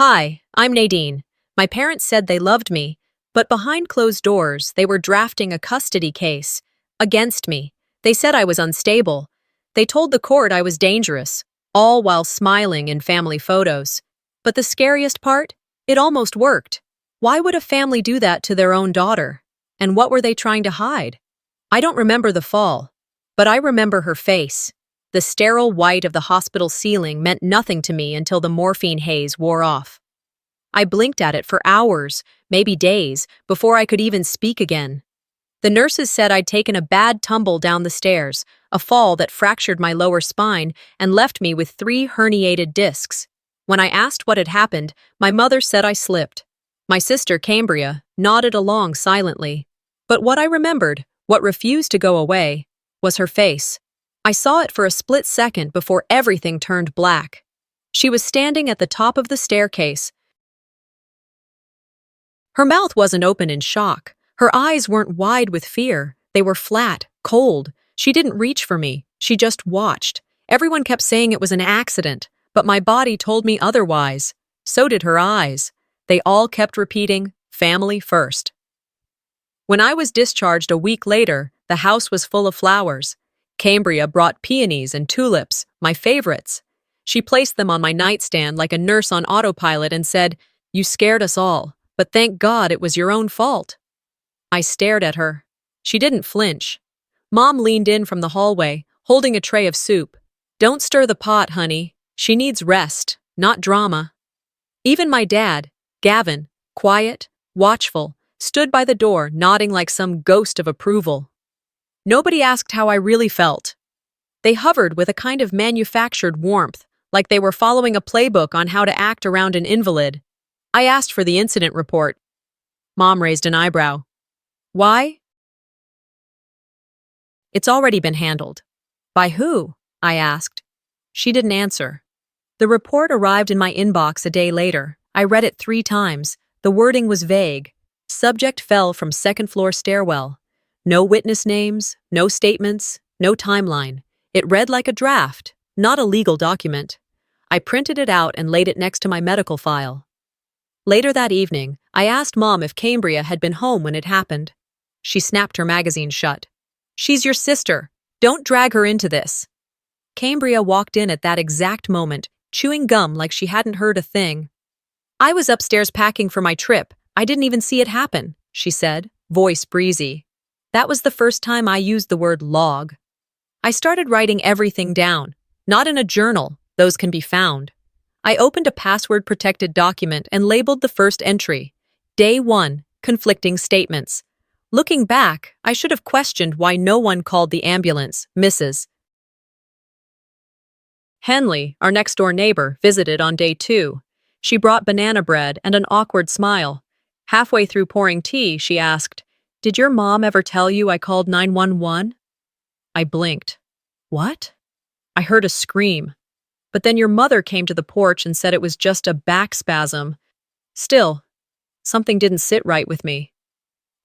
Hi, I'm Nadine. My parents said they loved me, but behind closed doors, they were drafting a custody case against me. They said I was unstable. They told the court I was dangerous, all while smiling in family photos. But the scariest part? It almost worked. Why would a family do that to their own daughter? And what were they trying to hide? I don't remember the fall, but I remember her face. The sterile white of the hospital ceiling meant nothing to me until the morphine haze wore off. I blinked at it for hours, maybe days, before I could even speak again. The nurses said I'd taken a bad tumble down the stairs, a fall that fractured my lower spine and left me with 3 herniated discs. When I asked what had happened, my mother said I slipped. My sister, Cambria, nodded along silently. But what I remembered, what refused to go away, was her face. I saw it for a split second before everything turned black. She was standing at the top of the staircase. Her mouth wasn't open in shock. Her eyes weren't wide with fear. They were flat, cold. She didn't reach for me. She just watched. Everyone kept saying it was an accident, but my body told me otherwise. So did her eyes. They all kept repeating, "Family first." When I was discharged a week later, the house was full of flowers. Cambria brought peonies and tulips, my favorites. She placed them on my nightstand like a nurse on autopilot and said, "You scared us all, but thank God it was your own fault." I stared at her. She didn't flinch. Mom leaned in from the hallway, holding a tray of soup. "Don't stir the pot, honey. She needs rest, not drama." Even my dad, Gavin, quiet, watchful, stood by the door, nodding like some ghost of approval. Nobody asked how I really felt. They hovered with a kind of manufactured warmth, like they were following a playbook on how to act around an invalid. I asked for the incident report. Mom raised an eyebrow. "Why?" "It's already been handled." "By who?" I asked. She didn't answer. The report arrived in my inbox a day later. I read it 3 times. The wording was vague. Subject fell from second-floor stairwell. No witness names, no statements, no timeline. It read like a draft, not a legal document. I printed it out and laid it next to my medical file. Later that evening, I asked Mom if Cambria had been home when it happened. She snapped her magazine shut. "She's your sister. Don't drag her into this." Cambria walked in at that exact moment, chewing gum like she hadn't heard a thing. "I was upstairs packing for my trip. I didn't even see it happen," she said, voice breezy. That was the first time I used the word log. I started writing everything down, not in a journal, those can be found. I opened a password-protected document and labeled the first entry, Day 1, Conflicting Statements. Looking back, I should have questioned why no one called the ambulance, Mrs. Henley, our next-door neighbor, visited on day 2. She brought banana bread and an awkward smile. Halfway through pouring tea, she asked, "Did your mom ever tell you I called 911? I blinked. "What?" I heard a scream. "But then your mother came to the porch and said it was just a back spasm." Still, something didn't sit right with me.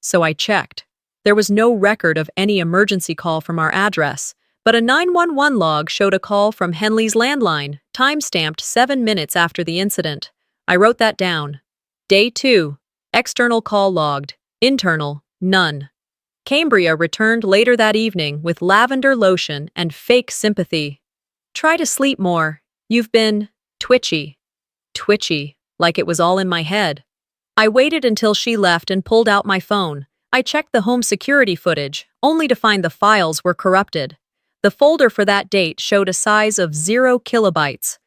So I checked. There was no record of any emergency call from our address, but a 911 log showed a call from Henley's landline, time-stamped 7 minutes after the incident. I wrote that down. Day 2, external call logged, internal, none. Cambria returned later that evening with lavender lotion and fake sympathy. "Try to sleep more. You've been twitchy." Twitchy, like it was all in my head. I waited until she left and pulled out my phone. I checked the home security footage, only to find the files were corrupted. The folder for that date showed a size of 0 kilobytes.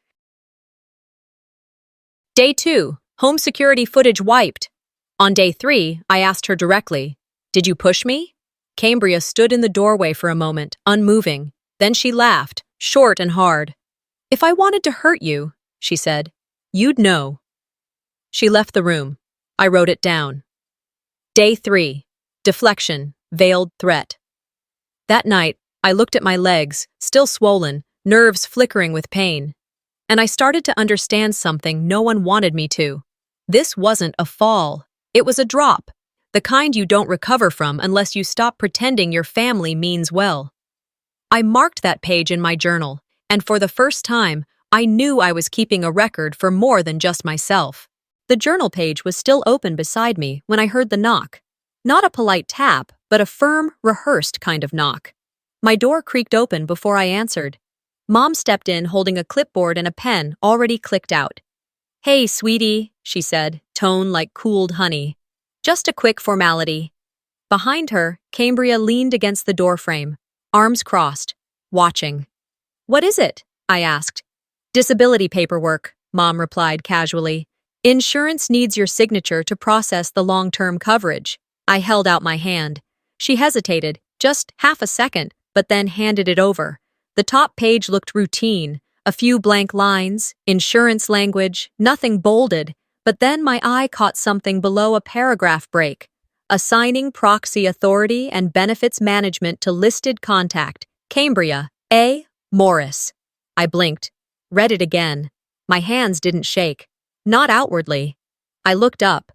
Day 2, home security footage wiped. On day 3, I asked her directly, "Did you push me?" Cambria stood in the doorway for a moment, unmoving. Then she laughed, short and hard. "If I wanted to hurt you," she said, "you'd know." She left the room. I wrote it down. Day 3, deflection, veiled threat. That night, I looked at my legs, still swollen, nerves flickering with pain. And I started to understand something no one wanted me to. This wasn't a fall. It was a drop. The kind you don't recover from unless you stop pretending your family means well. I marked that page in my journal, and for the first time, I knew I was keeping a record for more than just myself. The journal page was still open beside me when I heard the knock. Not a polite tap, but a firm, rehearsed kind of knock. My door creaked open before I answered. Mom stepped in holding a clipboard and a pen already clicked out. "Hey, sweetie," she said, tone like cooled honey. "Just a quick formality." Behind her, Cambria leaned against the doorframe, arms crossed, watching. "What is it?" I asked. "Disability paperwork," Mom replied casually. "Insurance needs your signature to process the long-term coverage." I held out my hand. She hesitated, just half a second, but then handed it over. The top page looked routine, a few blank lines, insurance language, nothing bolded, but then my eye caught something below a paragraph break. Assigning proxy authority and benefits management to listed contact, Cambria, A. Morris. I blinked, read it again. My hands didn't shake. Not outwardly. I looked up.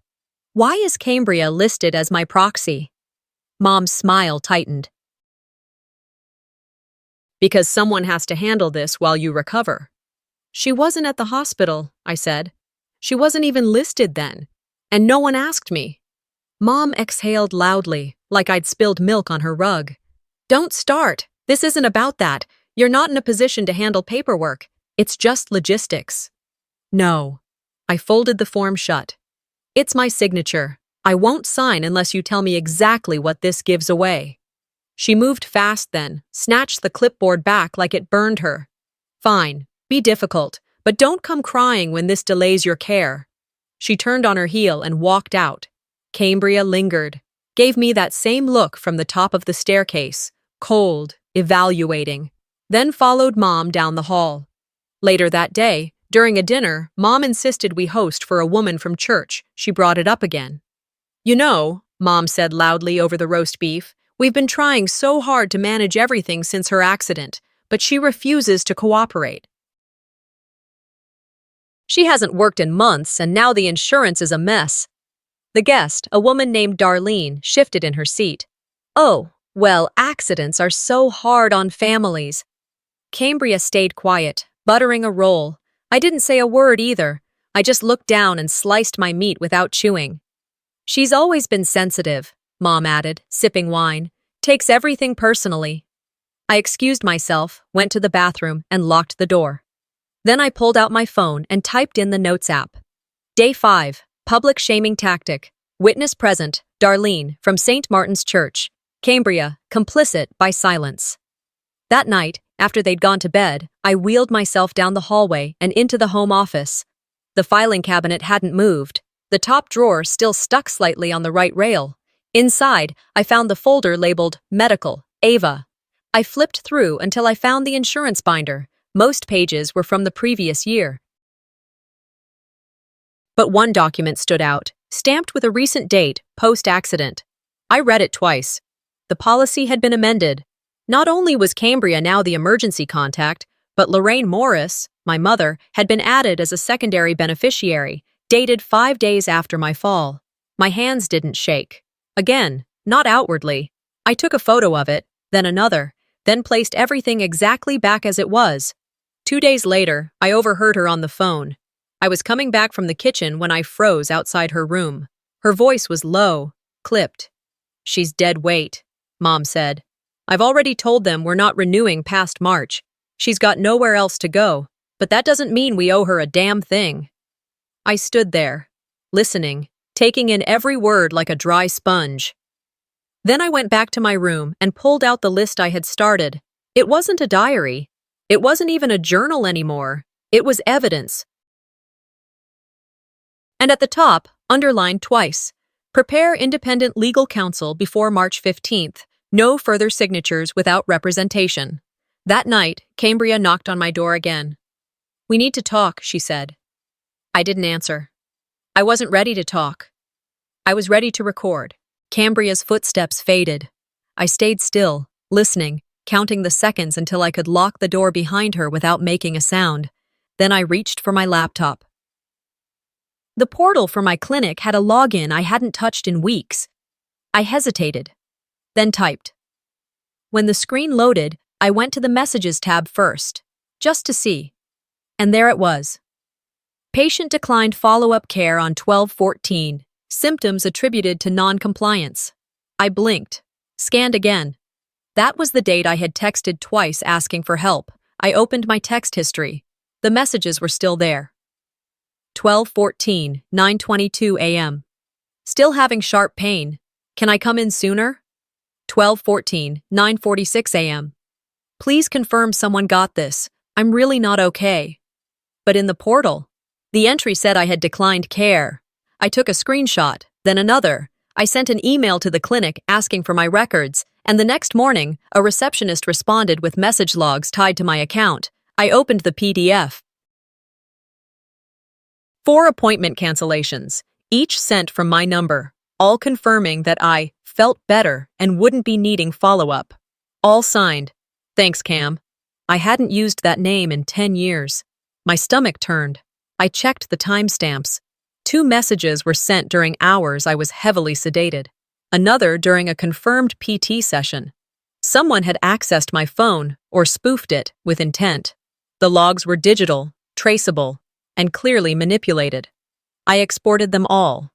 "Why is Cambria listed as my proxy?" Mom's smile tightened. "Because someone has to handle this while you recover." "She wasn't at the hospital," I said. "She wasn't even listed then. And no one asked me." Mom exhaled loudly, like I'd spilled milk on her rug. "Don't start. This isn't about that. You're not in a position to handle paperwork. It's just logistics." "No." I folded the form shut. "It's my signature. I won't sign unless you tell me exactly what this gives away." She moved fast then, snatched the clipboard back like it burned her. "Fine, be difficult, but don't come crying when this delays your care." She turned on her heel and walked out. Cambria lingered, gave me that same look from the top of the staircase, cold, evaluating, then followed Mom down the hall. Later that day, during a dinner, Mom insisted we host for a woman from church. She brought it up again. "You know," Mom said loudly over the roast beef, "we've been trying so hard to manage everything since her accident, but she refuses to cooperate. She hasn't worked in months, and now the insurance is a mess." The guest, a woman named Darlene, shifted in her seat. "Oh, well, accidents are so hard on families." Cambria stayed quiet, buttering a roll. I didn't say a word either. I just looked down and sliced my meat without chewing. "She's always been sensitive," Mom added, sipping wine. "Takes everything personally." I excused myself, went to the bathroom, and locked the door. Then I pulled out my phone and typed in the Notes app. Day 5. Public shaming tactic. Witness present, Darlene, from St. Martin's Church. Cambria, complicit by silence. That night, after they'd gone to bed, I wheeled myself down the hallway and into the home office. The filing cabinet hadn't moved. The top drawer still stuck slightly on the right rail. Inside, I found the folder labeled Medical, Ava. I flipped through until I found the insurance binder. Most pages were from the previous year. But one document stood out, stamped with a recent date, post-accident. I read it twice. The policy had been amended. Not only was Cambria now the emergency contact, but Lorraine Morris, my mother, had been added as a secondary beneficiary, dated 5 days after my fall. My hands didn't shake. Again, not outwardly. I took a photo of it, then another, then placed everything exactly back as it was. 2 days later, I overheard her on the phone. I was coming back from the kitchen when I froze outside her room. Her voice was low, clipped. "She's dead weight," Mom said. "I've already told them we're not renewing past March. She's got nowhere else to go, but that doesn't mean we owe her a damn thing." I stood there, listening, taking in every word like a dry sponge. Then I went back to my room and pulled out the list I had started. It wasn't a diary. It wasn't even a journal anymore. It was evidence. And at the top, underlined twice, "Prepare independent legal counsel before March 15th. No further signatures without representation." That night, Cambria knocked on my door again. "We need to talk," she said. I didn't answer. I wasn't ready to talk. I was ready to record. Cambria's footsteps faded. I stayed still, listening, counting the seconds until I could lock the door behind her without making a sound. Then I reached for my laptop. The portal for my clinic had a login I hadn't touched in weeks. I hesitated, then typed. When the screen loaded, I went to the Messages tab first, just to see. And there it was. Patient declined follow-up care on 12/14. Symptoms attributed to non-compliance. I blinked. Scanned again. That was the date I had texted twice asking for help. I opened my text history. The messages were still there. 12/14, 9:22 a.m. Still having sharp pain. Can I come in sooner? 12/14, 9:46 a.m. Please confirm someone got this. I'm really not okay. But in the portal, the entry said I had declined care. I took a screenshot, then another. I sent an email to the clinic asking for my records, and the next morning, a receptionist responded with message logs tied to my account. I opened the PDF. 4 appointment cancellations, each sent from my number, all confirming that I felt better and wouldn't be needing follow-up. All signed. Thanks, Cam. I hadn't used that name in 10 years. My stomach turned. I checked the timestamps. 2 messages were sent during hours I was heavily sedated. Another during a confirmed PT session. Someone had accessed my phone or spoofed it with intent. The logs were digital, traceable, and clearly manipulated. I exported them all.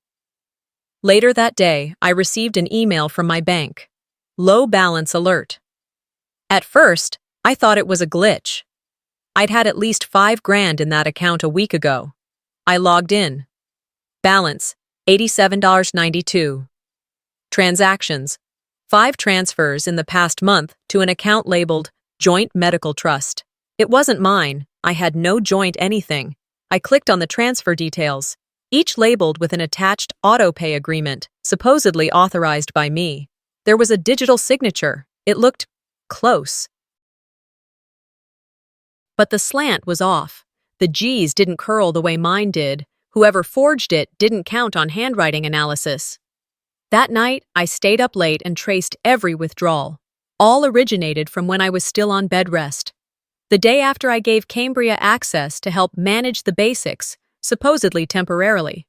Later that day, I received an email from my bank. Low balance alert. At first, I thought it was a glitch. I'd had at least $5,000 in that account a week ago. I logged in. Balance, $87.92. Transactions, 5 transfers in the past month to an account labeled Joint Medical Trust. It wasn't mine. I had no joint anything. I clicked on the transfer details, each labeled with an attached auto-pay agreement, supposedly authorized by me. There was a digital signature. It looked close. But the slant was off. The G's didn't curl the way mine did. Whoever forged it didn't count on handwriting analysis. That night, I stayed up late and traced every withdrawal. All originated from when I was still on bed rest. The day after I gave Cambria access to help manage the basics, supposedly temporarily.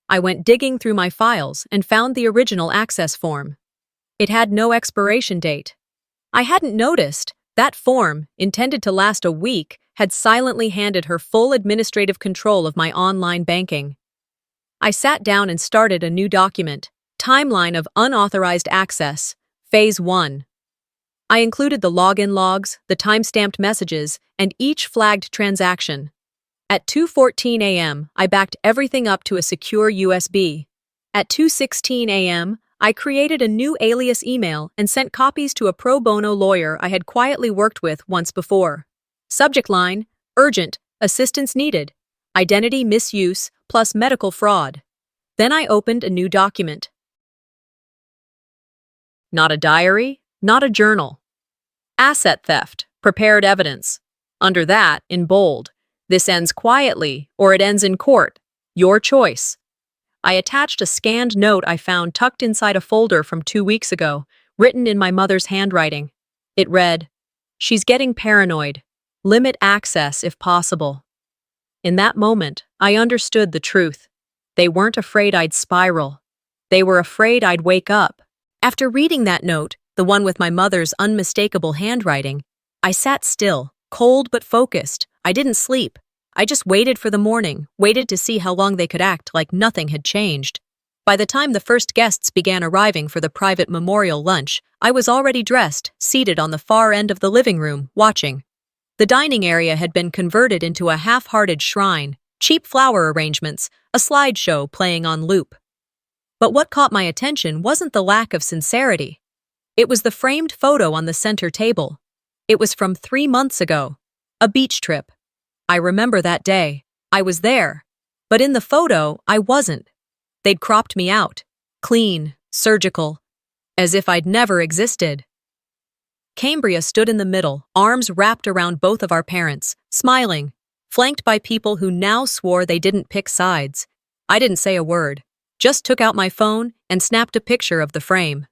I went digging through my files and found the original access form. It had no expiration date. I hadn't noticed. That form, intended to last a week, had silently handed her full administrative control of my online banking. I sat down and started a new document, Timeline of Unauthorized Access, Phase 1. I included the login logs, the timestamped messages, and each flagged transaction. At 2:14 a.m., I backed everything up to a secure USB. At 2:16 a.m., I created a new alias email and sent copies to a pro bono lawyer I had quietly worked with once before. Subject line, urgent, assistance needed, identity misuse plus medical fraud. Then I opened a new document. Not a diary, not a journal. Asset theft, prepared evidence. Under that, in bold, this ends quietly or it ends in court. Your choice. I attached a scanned note I found tucked inside a folder from 2 weeks ago, written in my mother's handwriting. It read, "She's getting paranoid. Limit access if possible." In that moment, I understood the truth. They weren't afraid I'd spiral. They were afraid I'd wake up. After reading that note, the one with my mother's unmistakable handwriting, I sat still, cold but focused. I didn't sleep. I just waited for the morning, waited to see how long they could act like nothing had changed. By the time the first guests began arriving for the private memorial lunch, I was already dressed, seated on the far end of the living room, watching. The dining area had been converted into a half-hearted shrine, cheap flower arrangements, a slideshow playing on loop. But what caught my attention wasn't the lack of sincerity. It was the framed photo on the center table. It was from 3 months ago, a beach trip. I remember that day. I was there. But in the photo, I wasn't. They'd cropped me out. Clean, surgical. As if I'd never existed. Cambria stood in the middle, arms wrapped around both of our parents, smiling, flanked by people who now swore they didn't pick sides. I didn't say a word, just took out my phone and snapped a picture of the frame.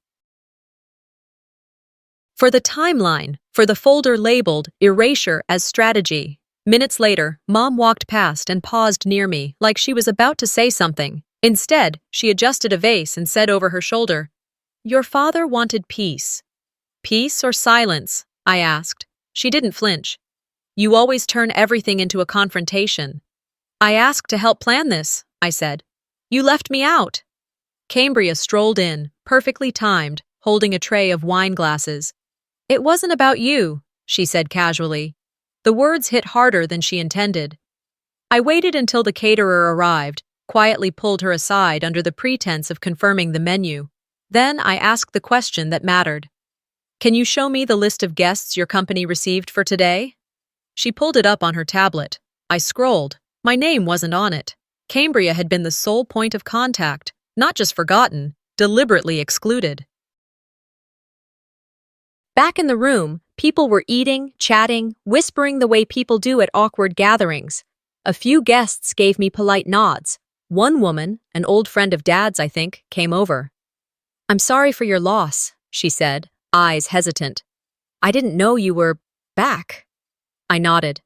For the timeline, for the folder labeled Erasure as Strategy. Minutes later, Mom walked past and paused near me, like she was about to say something. Instead, she adjusted a vase and said over her shoulder, "Your father wanted peace." "Peace or silence?" I asked. She didn't flinch. You always turn everything into a confrontation. I asked to help plan this, I said. You left me out. Cambria strolled in, perfectly timed, holding a tray of wine glasses. It wasn't about you, she said casually. The words hit harder than she intended. I waited until the caterer arrived, quietly pulled her aside under the pretense of confirming the menu. Then I asked the question that mattered. Can you show me the list of guests your company received for today? She pulled it up on her tablet. I scrolled. My name wasn't on it. Cambria had been the sole point of contact, not just forgotten, deliberately excluded. Back in the room, people were eating, chatting, whispering the way people do at awkward gatherings. A few guests gave me polite nods. One woman, an old friend of Dad's, I think, came over. I'm sorry for your loss, she said, eyes hesitant. I didn't know you were back. I nodded.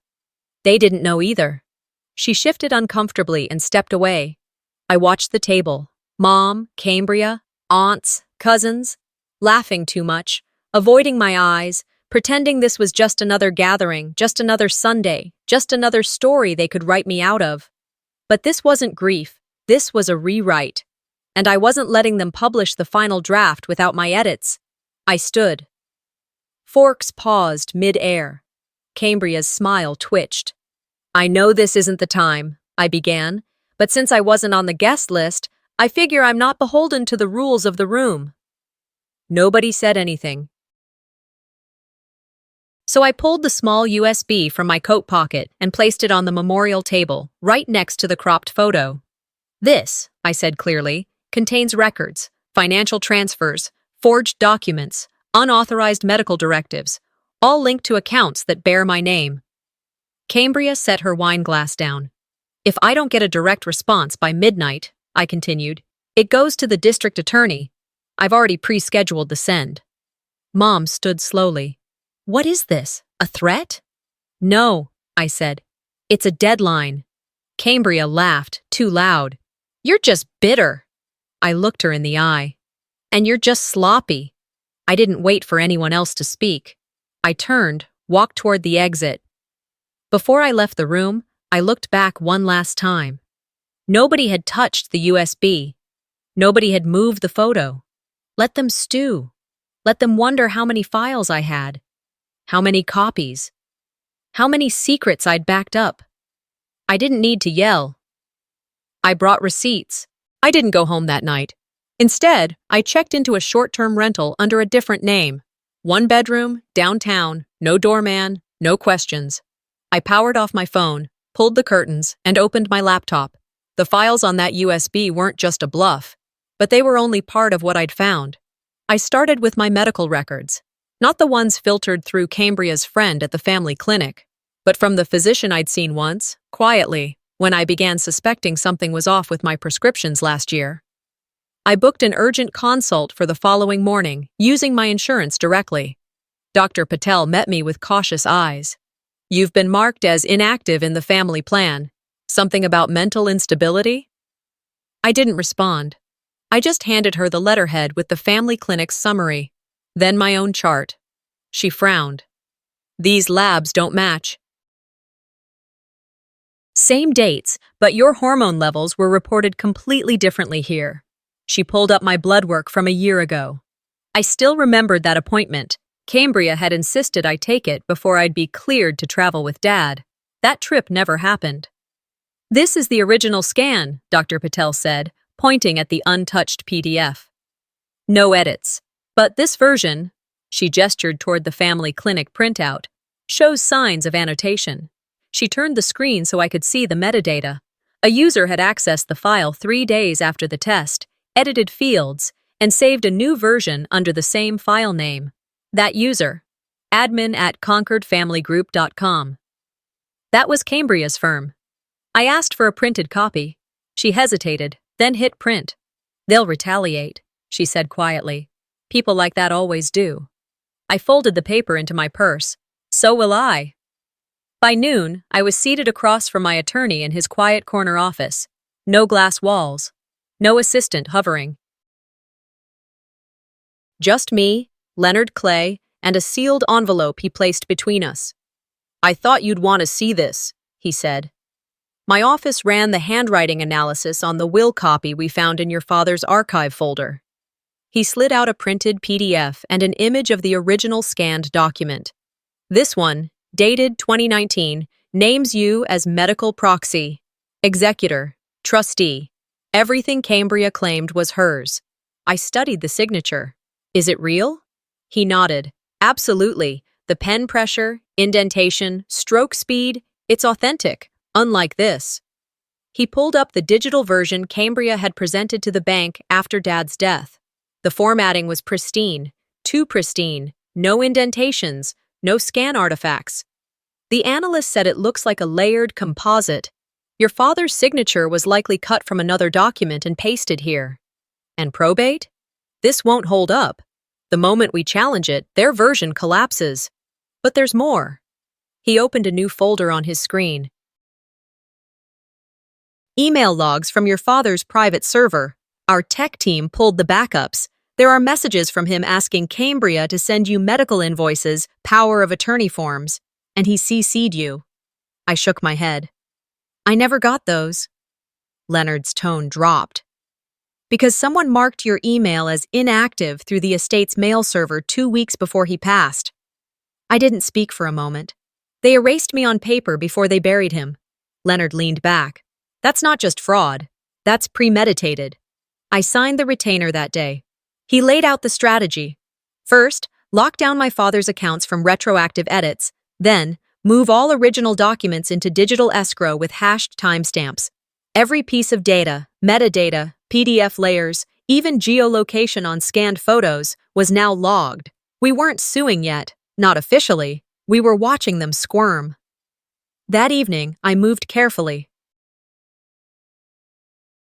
They didn't know either. She shifted uncomfortably and stepped away. I watched the table. Mom, Cambria, aunts, cousins, laughing too much, avoiding my eyes, pretending this was just another gathering, just another Sunday, just another story they could write me out of. But this wasn't grief. This was a rewrite. And I wasn't letting them publish the final draft without my edits. I stood. Forks paused mid-air. Cambria's smile twitched. I know this isn't the time, I began, but since I wasn't on the guest list, I figure I'm not beholden to the rules of the room. Nobody said anything. So I pulled the small USB from my coat pocket and placed it on the memorial table, right next to the cropped photo. This, I said clearly, contains records, financial transfers, forged documents, unauthorized medical directives, all linked to accounts that bear my name. Cambria set her wine glass down. If I don't get a direct response by midnight, I continued, it goes to the district attorney. I've already pre-scheduled the send. Mom stood slowly. What is this? A threat? No, I said. It's a deadline. Cambria laughed, too loud. You're just bitter. I looked her in the eye. And you're just sloppy. I didn't wait for anyone else to speak. I turned, walked toward the exit. Before I left the room, I looked back one last time. Nobody had touched the USB. Nobody had moved the photo. Let them stew. Let them wonder how many files I had. How many copies? How many secrets I'd backed up? I didn't need to yell. I brought receipts. I didn't go home that night. Instead, I checked into a short-term rental under a different name. 1 bedroom, downtown, no doorman, no questions. I powered off my phone, pulled the curtains, and opened my laptop. The files on that USB weren't just a bluff, but they were only part of what I'd found. I started with my medical records, not the ones filtered through Cambria's friend at the family clinic, but from the physician I'd seen once, quietly, when I began suspecting something was off with my prescriptions last year. I booked an urgent consult for the following morning, using my insurance directly. Dr. Patel met me with cautious eyes. You've been marked as inactive in the family plan. Something about mental instability? I didn't respond. I just handed her the letterhead with the family clinic's summary, then my own chart. She frowned. These labs don't match. Same dates, but your hormone levels were reported completely differently here. She pulled up my blood work from a year ago. I still remembered that appointment. Cambria had insisted I take it before I'd be cleared to travel with Dad. That trip never happened. This is the original scan, Dr. Patel said, pointing at the untouched PDF. No edits. But this version, she gestured toward the family clinic printout, shows signs of annotation. She turned the screen so I could see the metadata. A user had accessed the file 3 days after the test, edited fields, and saved a new version under the same file name. That user, admin@concordfamilygroup.com. That was Cambria's firm. I asked for a printed copy. She hesitated, then hit print. They'll retaliate, she said quietly. People like that always do. I folded the paper into my purse. So will I. By noon, I was seated across from my attorney in his quiet corner office. No glass walls. No assistant hovering. Just me, Leonard Clay, and a sealed envelope he placed between us. "I thought you'd want to see this," he said. "My office ran the handwriting analysis on the will copy we found in your father's archive folder." He slid out a printed PDF and an image of the original scanned document. "This one, dated 2019, names you as medical proxy, executor, trustee. Everything Cambria claimed was hers. I studied the signature. Is it real?" He nodded. "Absolutely. The pen pressure, indentation, stroke speed, it's authentic, unlike this." He pulled up the digital version Cambria had presented to the bank after Dad's death. The formatting was pristine, too pristine, no indentations, no scan artifacts. The analyst said it looks like a layered composite. Your father's signature was likely cut from another document and pasted here. And probate? This won't hold up. The moment we challenge it, their version collapses. But there's more. He opened a new folder on his screen. Email logs from your father's private server. Our tech team pulled the backups. There are messages from him asking Cambria to send you medical invoices, power of attorney forms, and he CC'd you. I shook my head. "I never got those." Leonard's tone dropped. "Because someone marked your email as inactive through the estate's mail server 2 weeks before he passed." I didn't speak for a moment. "They erased me on paper before they buried him." Leonard leaned back. "That's not just fraud. That's premeditated. I signed the retainer that day." He laid out the strategy. "First, lock down my father's accounts from retroactive edits. Then, move all original documents into digital escrow with hashed timestamps. Every piece of data, metadata, PDF layers, even geolocation on scanned photos, was now logged. We weren't suing yet, not officially. We were watching them squirm." That evening, I moved carefully.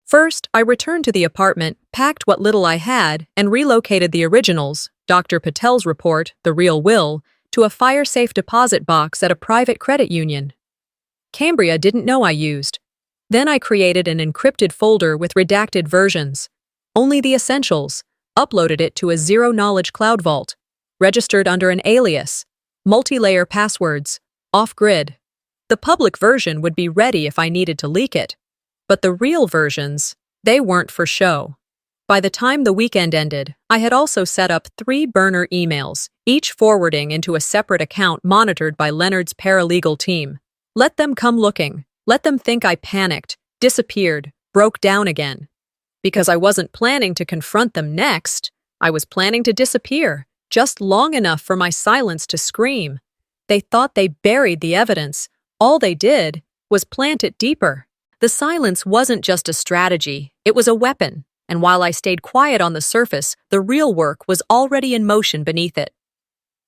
First, I returned to the apartment, packed what little I had, and relocated the originals, Dr. Patel's report, the real will, to a fire-safe deposit box at a private credit union. Cambria didn't know I used. Then I created an encrypted folder with redacted versions. Only the essentials. Uploaded it to a zero-knowledge cloud vault. Registered under an alias. Multi-layer passwords. Off-grid. The public version would be ready if I needed to leak it. But the real versions, they weren't for show. By the time the weekend ended, I had also set up 3 burner emails, each forwarding into a separate account monitored by Leonard's paralegal team. Let them come looking. Let them think I panicked, disappeared, broke down again. Because I wasn't planning to confront them next, I was planning to disappear, just long enough for my silence to scream. They thought they buried the evidence. All they did was plant it deeper. The silence wasn't just a strategy, it was a weapon, and while I stayed quiet on the surface, the real work was already in motion beneath it.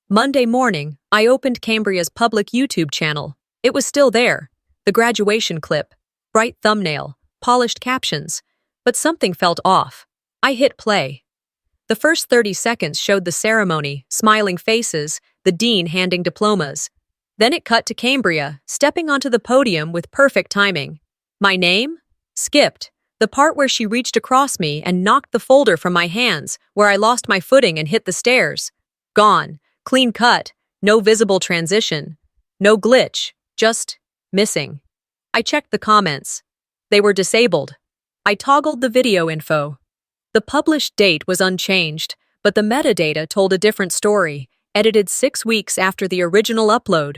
Monday morning, I opened Cambria's public YouTube channel. It was still there. The graduation clip, bright thumbnail, polished captions. But something felt off. I hit play. The first 30 seconds showed the ceremony, smiling faces, the dean handing diplomas. Then it cut to Cambria, stepping onto the podium with perfect timing. My name? Skipped. The part where she reached across me and knocked the folder from my hands, where I lost my footing and hit the stairs. Gone. Clean cut. No visible transition. No glitch. Just missing. I checked the comments. They were disabled. I toggled the video info. The published date was unchanged, but the metadata told a different story, edited 6 weeks after the original upload,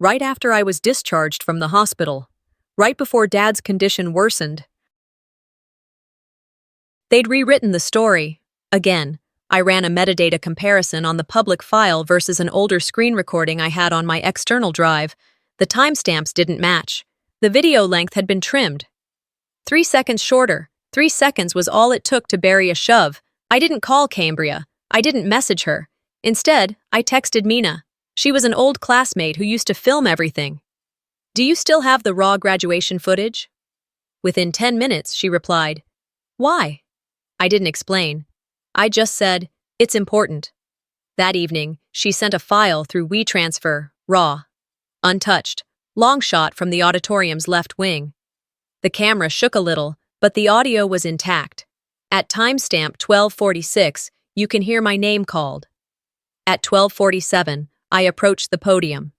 right after I was discharged from the hospital. Right before Dad's condition worsened. They'd rewritten the story. Again, I ran a metadata comparison on the public file versus an older screen recording I had on my external drive. The timestamps didn't match. The video length had been trimmed. 3 seconds shorter. 3 seconds was all it took to bury a shove. I didn't call Cambria. I didn't message her. Instead, I texted Mina. She was an old classmate who used to film everything. "Do you still have the raw graduation footage?" Within 10 minutes, she replied, "Why?" I didn't explain. I just said, "It's important." That evening, she sent a file through WeTransfer, raw, untouched, long shot from the auditorium's left wing. The camera shook a little, but the audio was intact. At timestamp 12:46, you can hear my name called. At 12:47, I approached the podium.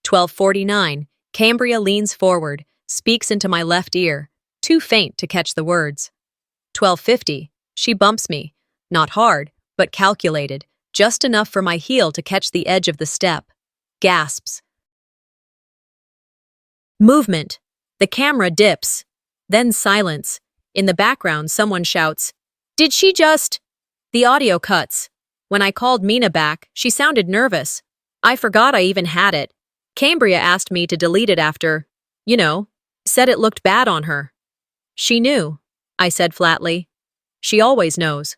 12:49. Cambria leans forward, speaks into my left ear, too faint to catch the words. 12:50. She bumps me, not hard, but calculated, just enough for my heel to catch the edge of the step. Gasps. Movement. The camera dips. Then silence. In the background, someone shouts, "Did she just—" The audio cuts. When I called Mina back, she sounded nervous. I forgot I even had it. Cambria asked me to delete it after, said it looked bad on her. She knew, I said flatly. She always knows.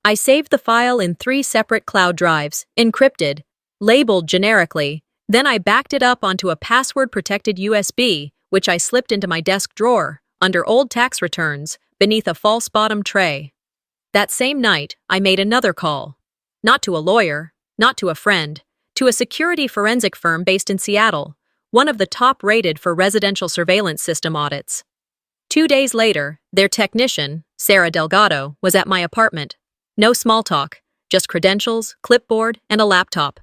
I saved the file in 3 separate cloud drives, encrypted, labeled generically. Then I backed it up onto a password-protected USB, which I slipped into my desk drawer, under old tax returns, beneath a false bottom tray. That same night, I made another call. Not to a lawyer, not to a friend, to a security forensic firm based in Seattle, one of the top-rated for residential surveillance system audits. 2 days later, their technician, Sarah Delgado, was at my apartment. No small talk, just credentials, clipboard, and a laptop.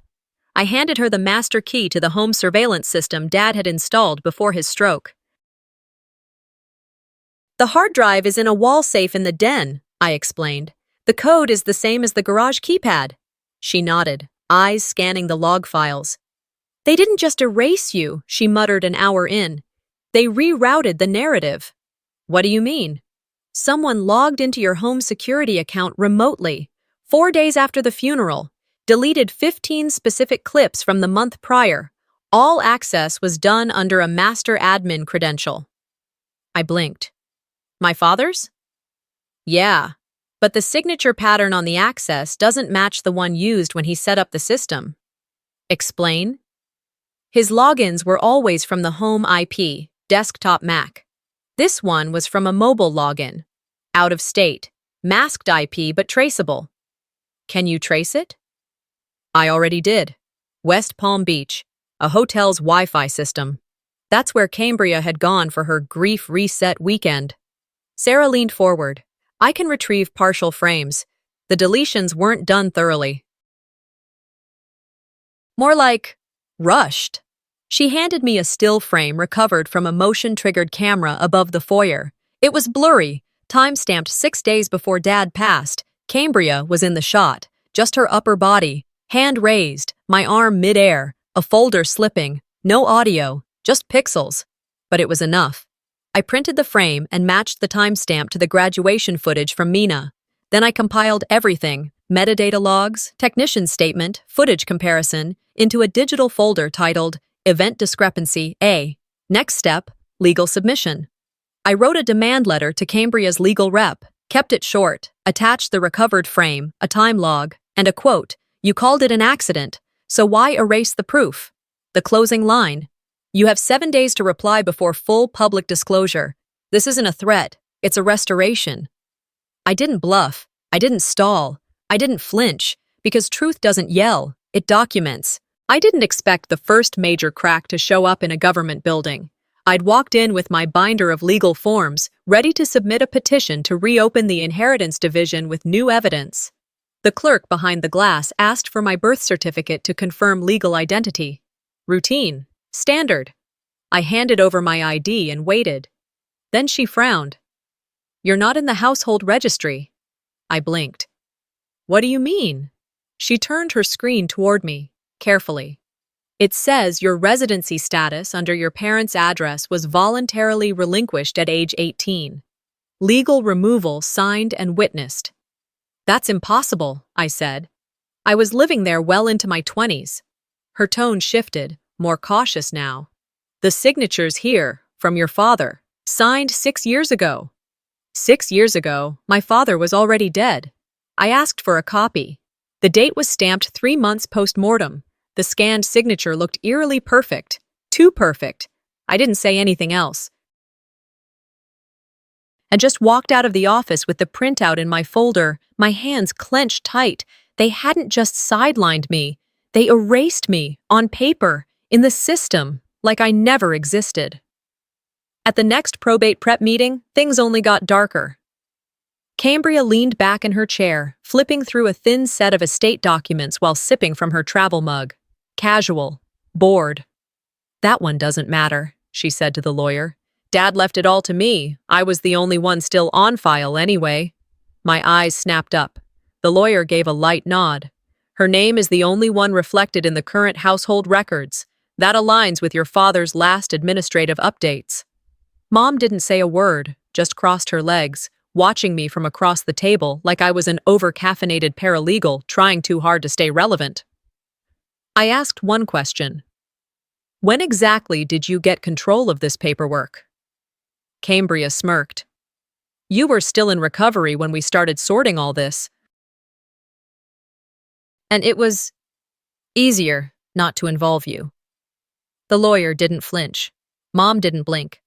I handed her the master key to the home surveillance system Dad had installed before his stroke. "The hard drive is in a wall safe in the den," I explained. "The code is the same as the garage keypad." She nodded, eyes scanning the log files. "They didn't just erase you," she muttered an hour in. "They rerouted the narrative." "What do you mean?" "Someone logged into your home security account remotely, 4 days after the funeral, deleted 15 specific clips from the month prior. All access was done under a master admin credential." I blinked. "My father's?" "Yeah, but the signature pattern on the access doesn't match the one used when he set up the system." "Explain?" "His logins were always from the home IP, desktop Mac. This one was from a mobile login. Out of state, masked IP but traceable." "Can you trace it?" "I already did. West Palm Beach, a hotel's Wi-Fi system. That's where Cambria had gone for her grief reset weekend." Sarah leaned forward. "I can retrieve partial frames. The deletions weren't done thoroughly. More like, rushed." She handed me a still frame recovered from a motion-triggered camera above the foyer. It was blurry, time-stamped 6 days before Dad passed. Cambria was in the shot, just her upper body, hand raised, my arm mid-air, a folder slipping, no audio, just pixels. But it was enough. I printed the frame and matched the timestamp to the graduation footage from Mina. Then I compiled everything, metadata logs, technician statement, footage comparison, into a digital folder titled Event Discrepancy A. Next step, legal submission. I wrote a demand letter to Cambria's legal rep, kept it short, attached the recovered frame, a time log, and a quote, "You called it an accident, so why erase the proof?" The closing line, "You have 7 days to reply before full public disclosure. This isn't a threat, it's a restoration." I didn't bluff, I didn't stall, I didn't flinch, because truth doesn't yell, it documents. I didn't expect the first major crack to show up in a government building. I'd walked in with my binder of legal forms, ready to submit a petition to reopen the inheritance division with new evidence. The clerk behind the glass asked for my birth certificate to confirm legal identity. Routine. Standard. I handed over my ID and waited. Then she frowned. "You're not in the household registry." I blinked. "What do you mean?" She turned her screen toward me, carefully. "It says your residency status under your parents' address was voluntarily relinquished at age 18. Legal removal signed and witnessed." "That's impossible," I said. "I was living there well into my 20s. Her tone shifted, more cautious now. "The signature's here, from your father, signed 6 years ago." 6 years ago, my father was already dead. I asked for a copy. The date was stamped 3 months post-mortem. The scanned signature looked eerily perfect. Too perfect. I didn't say anything else. And just walked out of the office with the printout in my folder, my hands clenched tight. They hadn't just sidelined me. They erased me, on paper, in the system, like I never existed. At the next probate prep meeting, things only got darker. Cambria leaned back in her chair, flipping through a thin set of estate documents while sipping from her travel mug. Casual. Bored. That one doesn't matter, she said to the lawyer. Dad left it all to me. I was the only one still on file anyway. My eyes snapped up. The lawyer gave a light nod. Her name is the only one reflected in the current household records. That aligns with your father's last administrative updates. Mom didn't say a word, just crossed her legs, watching me from across the table like I was an over-caffeinated paralegal trying too hard to stay relevant. I asked one question. When exactly did you get control of this paperwork? Cambria smirked. You were still in recovery when we started sorting all this. And it was easier not to involve you. The lawyer didn't flinch. Mom didn't blink.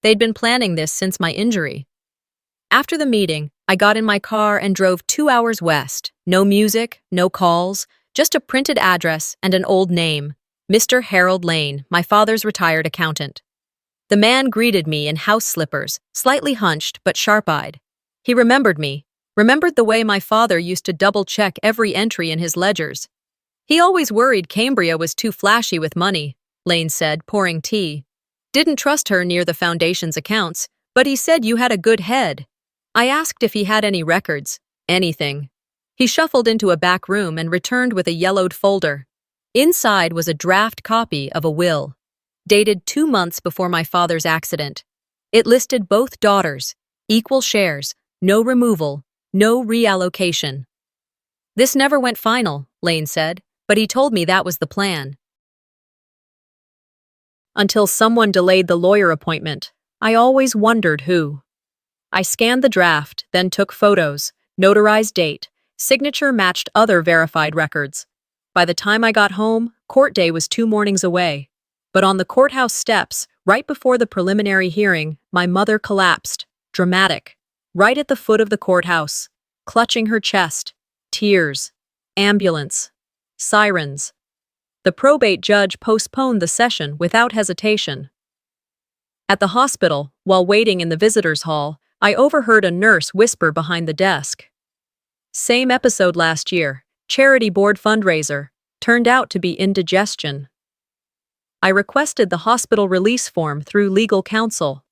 They'd been planning this since my injury. After the meeting, I got in my car and drove 2 hours west. No music, no calls, just a printed address and an old name. Mr. Harold Lane, my father's retired accountant. The man greeted me in house slippers, slightly hunched but sharp-eyed. He remembered me, remembered the way my father used to double-check every entry in his ledgers. He always worried Cambria was too flashy with money, Lane said, pouring tea. Didn't trust her near the foundation's accounts, but he said you had a good head. I asked if he had any records, anything. He shuffled into a back room and returned with a yellowed folder. Inside was a draft copy of a will, dated 2 months before my father's accident. It listed both daughters, equal shares, no removal, no reallocation. This never went final, Lane said, but he told me that was the plan. Until someone delayed the lawyer appointment, I always wondered who. I scanned the draft, then took photos, notarized date, signature matched other verified records. By the time I got home, court day was 2 mornings away. But on the courthouse steps, right before the preliminary hearing, my mother collapsed, dramatic, right at the foot of the courthouse, clutching her chest, tears, ambulance, sirens. The probate judge postponed the session without hesitation. At the hospital, while waiting in the visitors' hall, I overheard a nurse whisper behind the desk. Same episode last year, charity board fundraiser, turned out to be indigestion. I requested the hospital release form through legal counsel.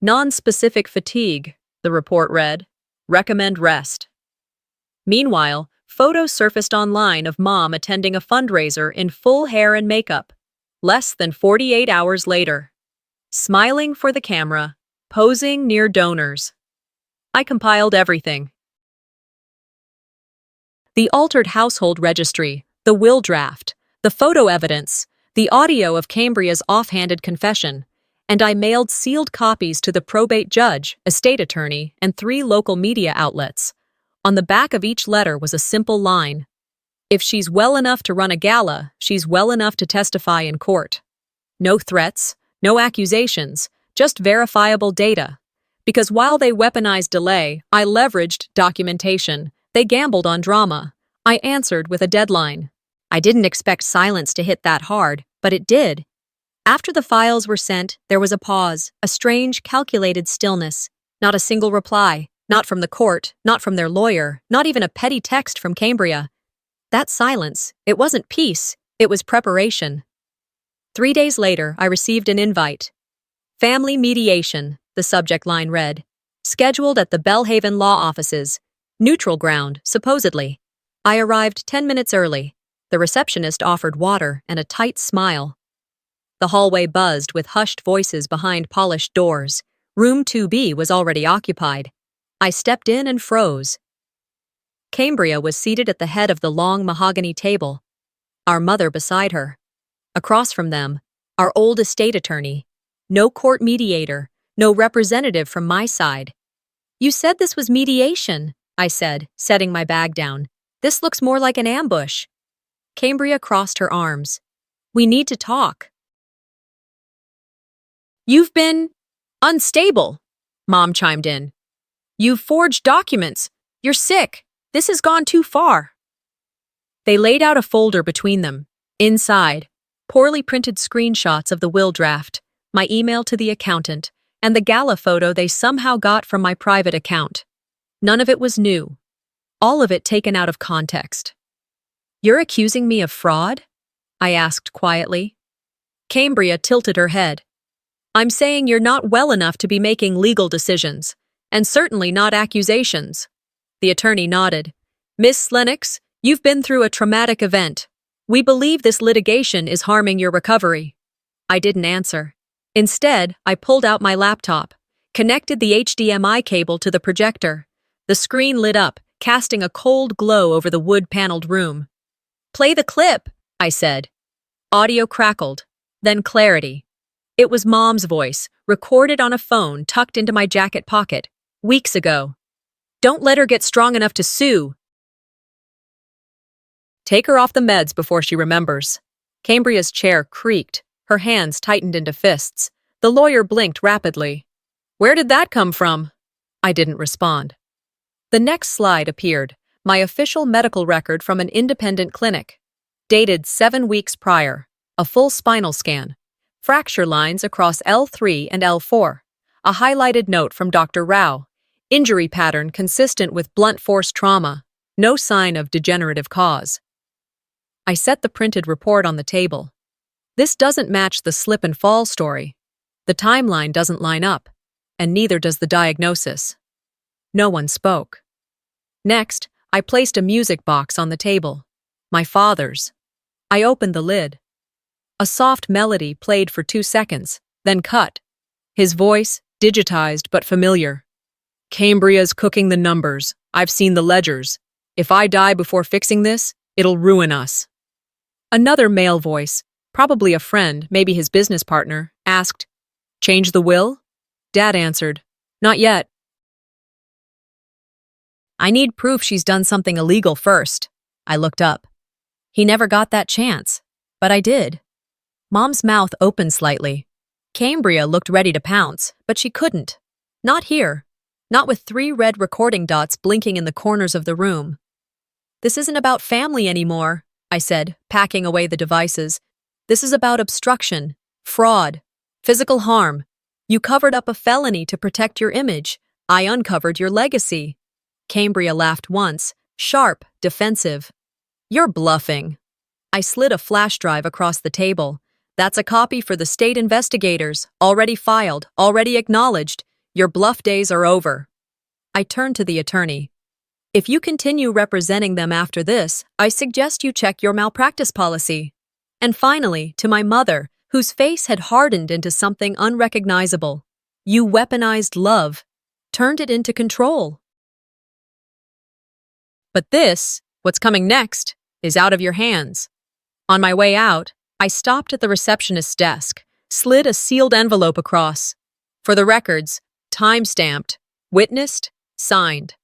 Non-specific fatigue, the report read. Recommend rest. Meanwhile, photos surfaced online of Mom attending a fundraiser in full hair and makeup, less than 48 hours later. Smiling for the camera, posing near donors. I compiled everything. The altered household registry, the will draft, the photo evidence, the audio of Cambria's offhanded confession, and I mailed sealed copies to the probate judge, estate attorney, and 3 local media outlets. On the back of each letter was a simple line. If she's well enough to run a gala, she's well enough to testify in court. No threats, no accusations, just verifiable data. Because while they weaponized delay, I leveraged documentation. They gambled on drama. I answered with a deadline. I didn't expect silence to hit that hard, but it did. After the files were sent, there was a pause, a strange, calculated stillness. Not a single reply, not from the court, not from their lawyer, not even a petty text from Cambria. That silence, it wasn't peace, it was preparation. 3 days later, I received an invite. Family mediation, the subject line read. Scheduled at the Bellhaven Law Offices. Neutral ground, supposedly. I arrived 10 minutes early. The receptionist offered water and a tight smile. The hallway buzzed with hushed voices behind polished doors. Room 2B was already occupied. I stepped in and froze. Cambria was seated at the head of the long mahogany table, our mother beside her. Across from them, our old estate attorney. No court mediator, no representative from my side. You said this was mediation, I said, setting my bag down. This looks more like an ambush. Cambria crossed her arms. We need to talk. You've been unstable, Mom chimed in. You've forged documents. You're sick. This has gone too far. They laid out a folder between them. Inside, poorly printed screenshots of the will draft, my email to the accountant, and the gala photo they somehow got from my private account. None of it was new. All of it taken out of context. You're accusing me of fraud? I asked quietly. Cambria tilted her head. I'm saying you're not well enough to be making legal decisions, and certainly not accusations. The attorney nodded. Miss Lennox, you've been through a traumatic event. We believe this litigation is harming your recovery. I didn't answer. Instead, I pulled out my laptop, connected the HDMI cable to the projector. The screen lit up, casting a cold glow over the wood-paneled room. Play the clip, I said. Audio crackled, then clarity. It was Mom's voice, recorded on a phone tucked into my jacket pocket, weeks ago. Don't let her get strong enough to sue. Take her off the meds before she remembers. Cambria's chair creaked, her hands tightened into fists. The lawyer blinked rapidly. Where did that come from? I didn't respond. The next slide appeared, my official medical record from an independent clinic. Dated 7 weeks prior, a full spinal scan. Fracture lines across L3 and L4. A highlighted note from Dr. Rao. Injury pattern consistent with blunt force trauma. No sign of degenerative cause. I set the printed report on the table. This doesn't match the slip and fall story. The timeline doesn't line up, and neither does the diagnosis. No one spoke. Next, I placed a music box on the table. My father's. I opened the lid. A soft melody played for 2 seconds, then cut. His voice, digitized but familiar. Cambria's cooking the numbers. I've seen the ledgers. If I die before fixing this, it'll ruin us. Another male voice, probably a friend, maybe his business partner, asked, Change the will? Dad answered, Not yet. I need proof she's done something illegal first. I looked up. He never got that chance, but I did. Mom's mouth opened slightly. Cambria looked ready to pounce, but she couldn't. Not here. Not with 3 red recording dots blinking in the corners of the room. This isn't about family anymore, I said, packing away the devices. This is about obstruction, fraud, physical harm. You covered up a felony to protect your image. I uncovered your legacy. Cambria laughed once, sharp, defensive. You're bluffing. I slid a flash drive across the table. That's a copy for the state investigators, already filed, already acknowledged. Your bluff days are over. I turned to the attorney. If you continue representing them after this, I suggest you check your malpractice policy. And finally, to my mother, whose face had hardened into something unrecognizable. You weaponized love, turned it into control. But this, what's coming next, is out of your hands. On my way out, I stopped at the receptionist's desk, slid a sealed envelope across. For the records, time-stamped, witnessed, signed.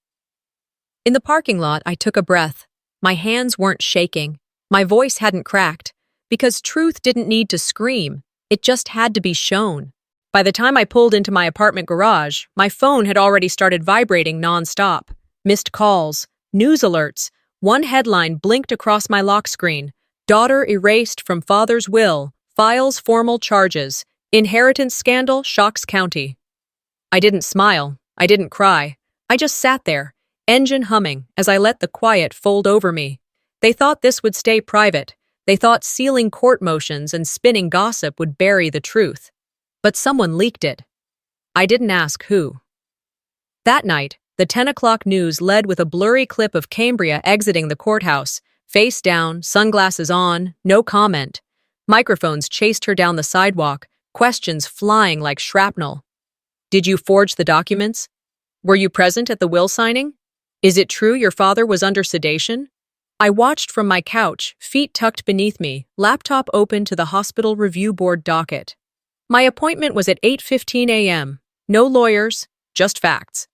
In the parking lot, I took a breath. My hands weren't shaking. My voice hadn't cracked. Because truth didn't need to scream. It just had to be shown. By the time I pulled into my apartment garage, my phone had already started vibrating nonstop. Missed calls, news alerts. One headline blinked across my lock screen. Daughter erased from father's will. Files formal charges. Inheritance scandal shocks county. I didn't smile. I didn't cry. I just sat there, engine humming, as I let the quiet fold over me. They thought this would stay private. They thought sealing court motions and spinning gossip would bury the truth. But someone leaked it. I didn't ask who. That night, the 10 o'clock news led with a blurry clip of Cambria exiting the courthouse, face down, sunglasses on, no comment. Microphones chased her down the sidewalk, questions flying like shrapnel. Did you forge the documents? Were you present at the will signing? Is it true your father was under sedation? I watched from my couch, feet tucked beneath me, laptop open to the hospital review board docket. My appointment was at 8:15 a.m. No lawyers, just facts.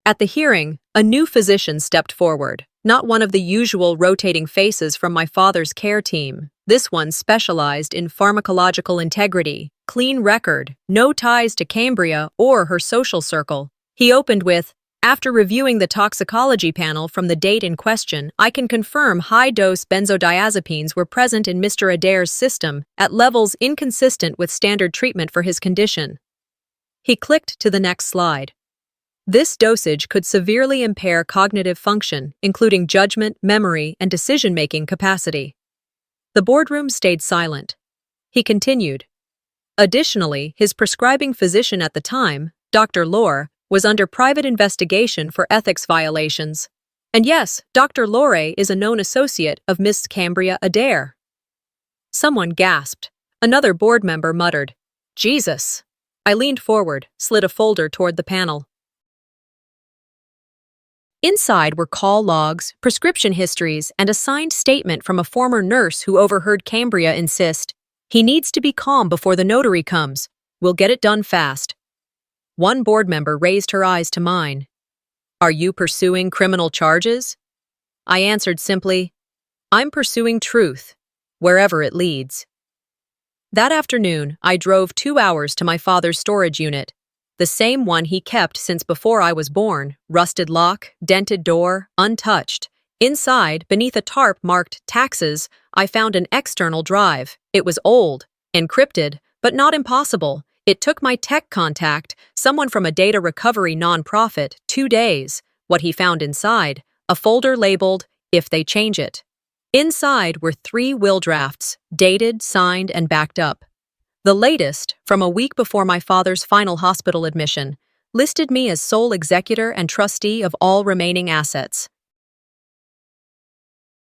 At the hearing, a new physician stepped forward, not one of the usual rotating faces from my father's care team. This one specialized in pharmacological integrity, clean record, no ties to Cambria or her social circle. He opened with, after reviewing the toxicology panel from the date in question, I can confirm high-dose benzodiazepines were present in Mr. Adair's system at levels inconsistent with standard treatment for his condition. He clicked to the next slide. This dosage could severely impair cognitive function, including judgment, memory, and decision-making capacity. The boardroom stayed silent. He continued. Additionally, his prescribing physician at the time, Dr. Lore, was under private investigation for ethics violations. And yes, Dr. Lore is a known associate of Miss Cambria Adair. Someone gasped. Another board member muttered, "Jesus." I leaned forward, slid a folder toward the panel. Inside were call logs, prescription histories, and a signed statement from a former nurse who overheard Cambria insist, "He needs to be calm before the notary comes. We'll get it done fast." One board member raised her eyes to mine. "Are you pursuing criminal charges?" I answered simply, "I'm pursuing truth, wherever it leads." That afternoon, I drove 2 hours to my father's storage unit, the same one he kept since before I was born, rusted lock, dented door, untouched. Inside, beneath a tarp marked taxes, I found an external drive. It was old, encrypted, but not impossible. It took my tech contact, someone from a data recovery nonprofit, 2 days. What he found inside, a folder labeled, "If they change it." Inside were 3 will drafts, dated, signed, and backed up. The latest, from a week before my father's final hospital admission, listed me as sole executor and trustee of all remaining assets.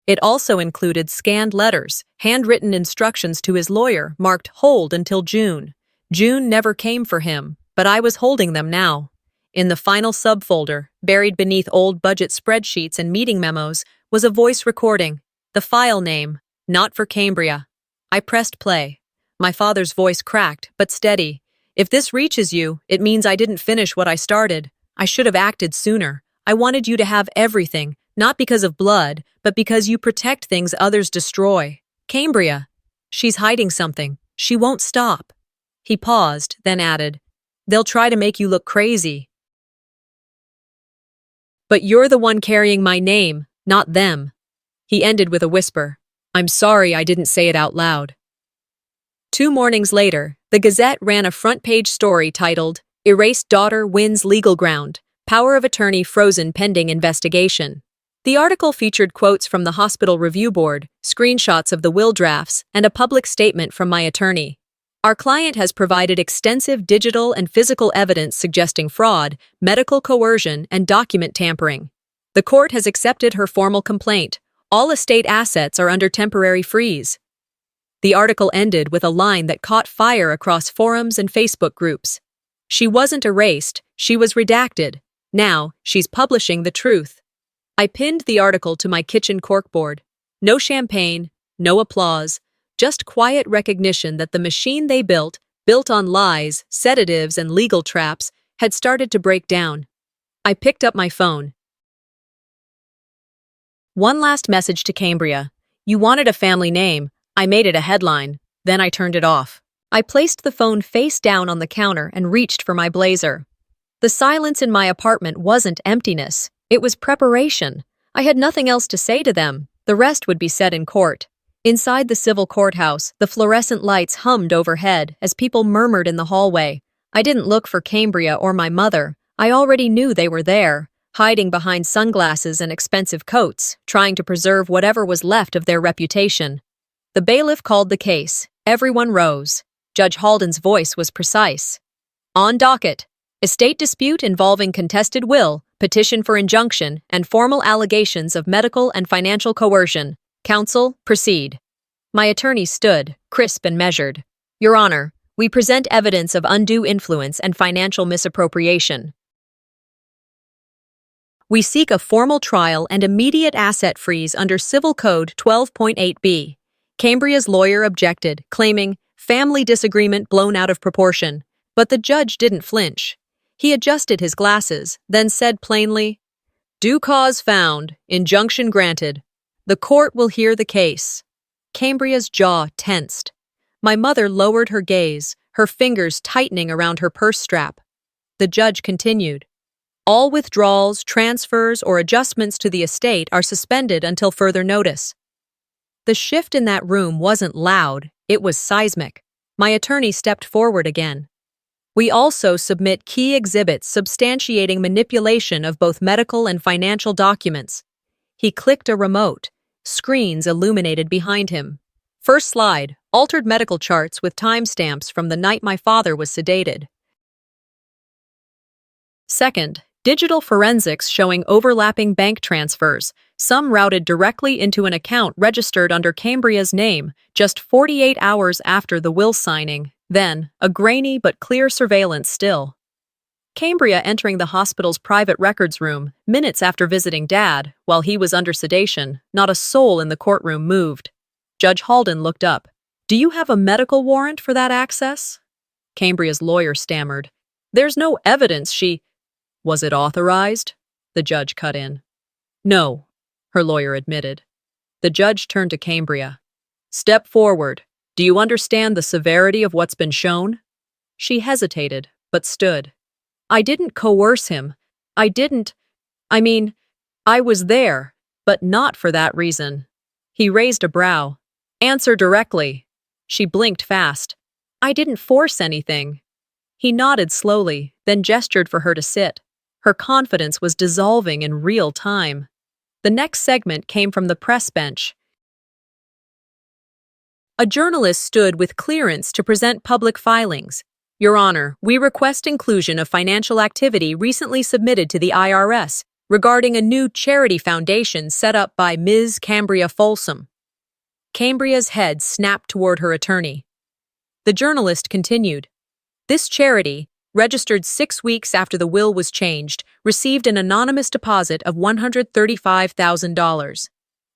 It also included scanned letters, handwritten instructions to his lawyer marked hold until June. June never came for him, but I was holding them now. In the final subfolder, buried beneath old budget spreadsheets and meeting memos, was a voice recording. The file name, "Not for Cambria." I pressed play. My father's voice cracked, but steady. "If this reaches you, it means I didn't finish what I started. I should have acted sooner. I wanted you to have everything, not because of blood, but because you protect things others destroy. Cambria. She's hiding something. She won't stop." He paused, then added, "They'll try to make you look crazy. But you're the one carrying my name, not them." He ended with a whisper, "I'm sorry I didn't say it out loud." 2 mornings later, the Gazette ran a front-page story titled, "Erased Daughter Wins Legal Ground, Power of Attorney Frozen Pending Investigation." The article featured quotes from the Hospital Review Board, screenshots of the will drafts, and a public statement from my attorney. Our client has provided extensive digital and physical evidence suggesting fraud, medical coercion, and document tampering. The court has accepted her formal complaint. All estate assets are under temporary freeze. The article ended with a line that caught fire across forums and Facebook groups. She wasn't erased, she was redacted. Now, she's publishing the truth. I pinned the article to my kitchen corkboard. No champagne, no applause, just quiet recognition that the machine they built on lies, sedatives, and legal traps, had started to break down. I picked up my phone. One last message to Cambria. You wanted a family name. I made it a headline. Then I turned it off. I placed the phone face down on the counter and reached for my blazer. The silence in my apartment wasn't emptiness. It was preparation. I had nothing else to say to them. The rest would be said in court. Inside the civil courthouse, the fluorescent lights hummed overhead as people murmured in the hallway. I didn't look for Cambria or my mother. I already knew they were there, hiding behind sunglasses and expensive coats, trying to preserve whatever was left of their reputation. The bailiff called the case. Everyone rose. Judge Halden's voice was precise. On docket, estate dispute involving contested will, petition for injunction, and formal allegations of medical and financial coercion. Counsel, proceed. My attorney stood, crisp and measured. Your Honor, we present evidence of undue influence and financial misappropriation. We seek a formal trial and immediate asset freeze under Civil Code 12.8b. Cambria's lawyer objected, claiming family disagreement blown out of proportion, but the judge didn't flinch. He adjusted his glasses, then said plainly, "Due cause found, injunction granted. The court will hear the case." Cambria's jaw tensed. My mother lowered her gaze, her fingers tightening around her purse strap. The judge continued. All withdrawals, transfers, or adjustments to the estate are suspended until further notice. The shift in that room wasn't loud, it was seismic. My attorney stepped forward again. We also submit key exhibits substantiating manipulation of both medical and financial documents. He clicked a remote. Screens illuminated behind him. First slide, altered medical charts with timestamps from the night my father was sedated. Second, digital forensics showing overlapping bank transfers, some routed directly into an account registered under Cambria's name just 48 hours after the will signing. Then, a grainy but clear surveillance still. Cambria entering the hospital's private records room minutes after visiting Dad, while he was under sedation. Not a soul in the courtroom moved. Judge Halden looked up. "Do you have a medical warrant for that access?" Cambria's lawyer stammered. "There's no evidence she—" "Was it authorized?" The judge cut in. "No," her lawyer admitted. The judge turned to Cambria. "Step forward. Do you understand the severity of what's been shown?" She hesitated, but stood. "I didn't coerce him. I was there, but not for that reason." He raised a brow. "Answer directly." She blinked fast. "I didn't force anything." He nodded slowly, then gestured for her to sit. Her confidence was dissolving in real time. The next segment came from the press bench. A journalist stood with clearance to present public filings. "Your Honor, we request inclusion of financial activity recently submitted to the IRS regarding a new charity foundation set up by Ms. Cambria Folsom." Cambria's head snapped toward her attorney. The journalist continued. "This charity, registered 6 weeks after the will was changed, received an anonymous deposit of $135,000.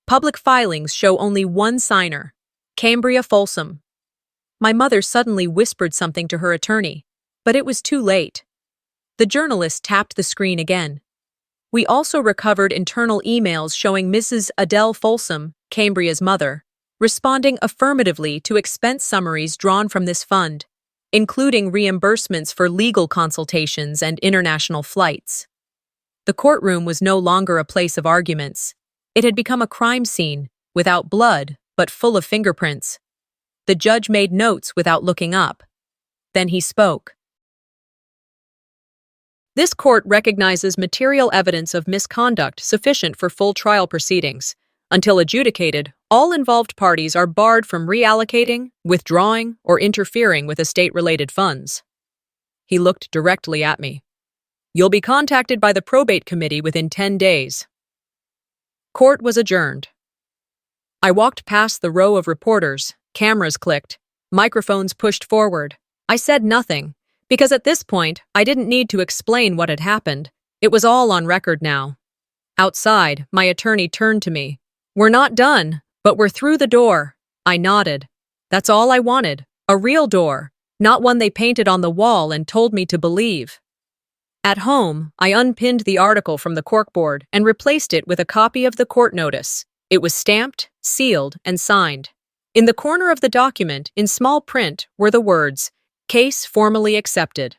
Public filings show only one signer, Cambria Folsom." My mother suddenly whispered something to her attorney, but it was too late. The journalist tapped the screen again. "We also recovered internal emails showing Mrs. Adele Folsom, Cambria's mother, responding affirmatively to expense summaries drawn from this fund, including reimbursements for legal consultations and international flights." The courtroom was no longer a place of arguments. It had become a crime scene, without blood, but full of fingerprints. The judge made notes without looking up. Then he spoke. "This court recognizes material evidence of misconduct sufficient for full trial proceedings. Until adjudicated, all involved parties are barred from reallocating, withdrawing, or interfering with estate-related funds." He looked directly at me. "You'll be contacted by the probate committee within 10 days. Court was adjourned. I walked past the row of reporters. Cameras clicked. Microphones pushed forward. I said nothing, because at this point, I didn't need to explain what had happened. It was all on record now. Outside, my attorney turned to me. "We're not done, but we're through the door." I nodded. That's all I wanted, a real door, not one they painted on the wall and told me to believe. At home, I unpinned the article from the corkboard and replaced it with a copy of the court notice. It was stamped, sealed, and signed. In the corner of the document, in small print, were the words, "Case formally accepted."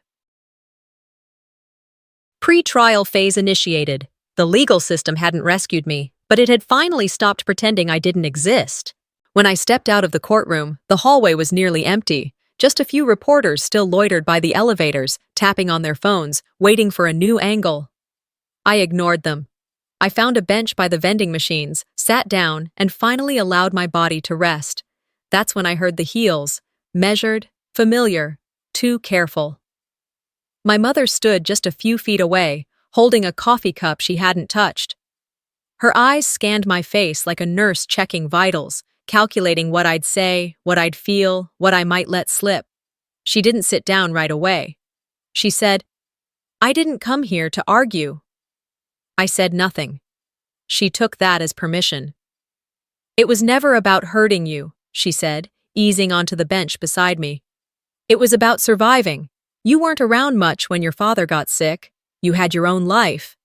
Pre-trial phase initiated. The legal system hadn't rescued me, but it had finally stopped pretending I didn't exist. When I stepped out of the courtroom, the hallway was nearly empty. Just a few reporters still loitered by the elevators, tapping on their phones, waiting for a new angle. I ignored them. I found a bench by the vending machines, sat down, and finally allowed my body to rest. That's when I heard the heels, measured, familiar, too careful. My mother stood just a few feet away, holding a coffee cup she hadn't touched. Her eyes scanned my face like a nurse checking vitals, calculating what I'd say, what I'd feel, what I might let slip. She didn't sit down right away. She said, "I didn't come here to argue." I said nothing. She took that as permission. "It was never about hurting you," she said, easing onto the bench beside me. "It was about surviving. You weren't around much when your father got sick. You had your own life."